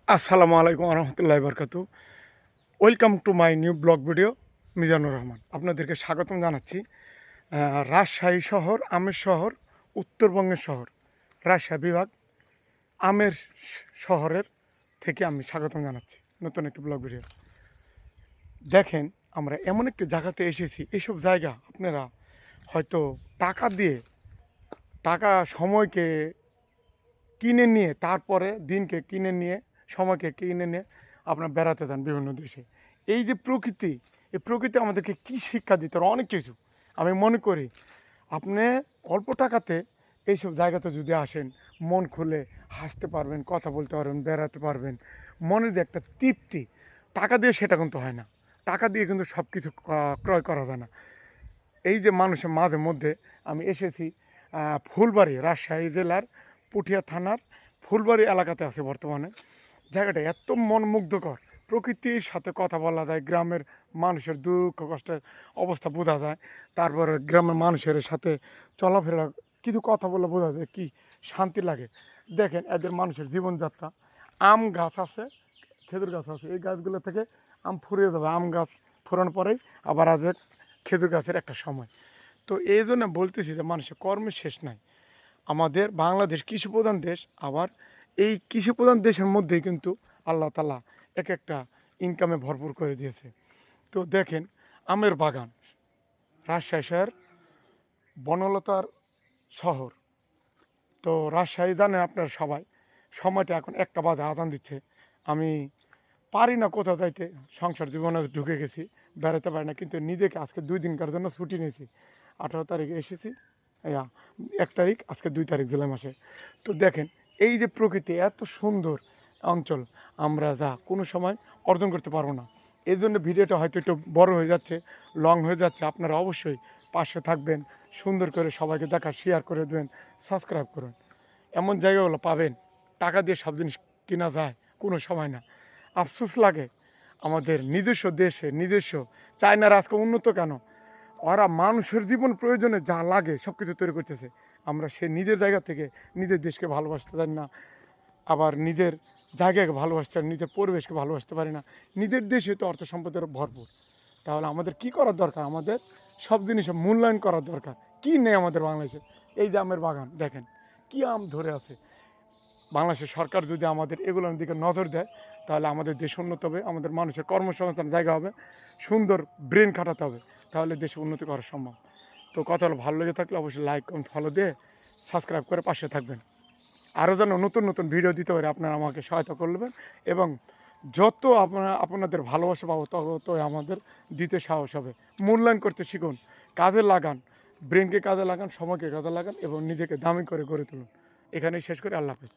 আসসালামু আলাইকুম রহমতুল্লাহ বরকাতু। Welcome to my new vlog video. Mizanur Rahman আপনাদেরকে স্বাগতম জানাচ্ছি। রাজশাহী শহর, আমের শহর, উত্তরবঙ্গের শহর, রাজশাহী বিভাগ, আমের শহরের থেকে আমি স্বাগতম জানাচ্ছি নতুন একটি ব্লগ ভিডিও। দেখেন, আমরা এমন একটি জায়গাতে এসেছি, এইসব জায়গা আপনারা হয়তো টাকা দিয়ে, টাকা সময়কে কিনে নিয়ে, তারপরে দিনকে কিনে নিয়ে, সময়কে কিনে নিয়ে আপনার বেড়াতে যান বিভিন্ন দেশে। এই যে প্রকৃতি, এই প্রকৃতি আমাদেরকে কী শিক্ষা দিতে পারে? অনেক কিছু। আমি মনে করি আপনি অল্প টাকাতে এইসব জায়গাতে যদি আসেন, মন খুলে হাসতে পারবেন, কথা বলতে পারবেন, বেড়াতে পারবেন, মনের যে একটা তৃপ্তি, টাকা দিয়ে সেটা কিন্তু হয় না। টাকা দিয়ে কিন্তু সব কিছু ক্রয় করা যায় না। এই যে মানুষের মাঝে মধ্যে আমি এসেছি ফুলবাড়ি, রাজশাহী জেলার পুঠিয়া থানার ফুলবাড়ি এলাকাতে আছে বর্তমানে। জায়গাটা এত মনমুগ্ধকর, প্রকৃতির সাথে কথা বলা যায়, গ্রামের মানুষের দুঃখ কষ্টের অবস্থা বোঝা যায়, তারপরে গ্রামের মানুষের সাথে চলাফেরা, কিছু কথা বলে বোঝা যায় কি শান্তি লাগে। দেখেন এদের মানুষের জীবনযাত্রা। আম গাছ আছে, খেজুর গাছ আছে, এই গাছগুলো থেকে আম ফুরিয়ে যাবে, আম গাছ ফুরানোর পরেই আবার আসবে খেজুর গাছের একটা সময়। তো এই জন্য বলতেছি যে মানুষের কর্মের শেষ নাই। আমাদের বাংলাদেশ কৃষিপ্রধান দেশ, আবার এই কৃষিপ্রধান দেশের মধ্যেই কিন্তু আল্লাহ তাআলা এক একটা ইনকামে ভরপুর করে দিয়েছে। তো দেখেন, আমের বাগান, রাজশাহী শহর বনলতার শহর। তো রাজশাহী জানেন আপনারা সবাই, সময়টা এখন 1টা বাজে, আজান দিচ্ছে। আমি পারি না কোথাও যাইতে, সংসার জীবনে ঢুকে গেছি, বেড়াতে পারি না, কিন্তু নিজেকে আজকে 2 দিনকার জন্য ছুটি নিয়েছি। 18 তারিখে এসেছি, 1 তারিখ, আজকে 2 তারিখ জুলাই মাসে। তো দেখেন এই যে প্রকৃতি, এত সুন্দর অঞ্চল, আমরা যা কোনো সময় অর্জন করতে পারবো না। এই জন্য ভিডিওটা হয়তো একটু বড় হয়ে যাচ্ছে, লং হয়ে যাচ্ছে। আপনারা অবশ্যই পাশে থাকবেন, সুন্দর করে সবাইকে দেখা, শেয়ার করে দেবেন, সাবস্ক্রাইব করুন। এমন জায়গাগুলো পাবেন, টাকা দিয়ে সব জিনিস কেনা যায় কোনো সময় না। আফসোস লাগে আমাদের নিজস্ব দেশে, নিজস্ব চায়নার আজকে উন্নত কেন? ওরা মানুষের জীবন প্রয়োজনে যা লাগে সব কিছু তৈরি করতেছে। আমরা সে নিজের জায়গা থেকে নিজের দেশকে ভালোবাসতে জানি না, আবার নিজের জায়গাকে ভালোবাসতে পারি, নিজের পরিবেশকে ভালোবাসতে পারি না। নিজের দেশে তো অর্থ সম্পদের ভরপুর। তাহলে আমাদের কি করার দরকার? আমাদের সব জিনিসের মূল্যায়ন করার দরকার। কি নেই আমাদের বাংলাদেশে? এই যে আমের বাগান দেখেন, কি আম ধরে আছে। বাংলাদেশের সরকার যদি আমাদের এগুলোর দিকে নজর দেয়, তাহলে আমাদের দেশ উন্নত হবে, আমাদের মানুষের কর্মসংস্থান জায়গা হবে, সুন্দর ব্রেন খাটাতে হবে, তাহলে দেশে উন্নতি করা সম্ভব। তো কথা হলো, ভালো লেগে থাকলে অবশ্যই লাইক, কমেন্ট, ফলো দিয়ে সাবস্ক্রাইব করে পাশে থাকবেন। আরও যেন নতুন নতুন ভিডিও দিতে পারে, আপনারা আমাকে সহায়তা করবেন, এবং যত আপনাদের ভালোবাসা পাবো তত আমাদের দিতে সাহস হবে। মূল্যায়ন করতে শিখুন, কাজে লাগান, ব্রেনকে কাজে লাগান, সময়কে কাজে লাগান, এবং নিজেকে দামি করে গড়ে তুলুন। এখানেই শেষ করে, আল্লাহ হাফেজ।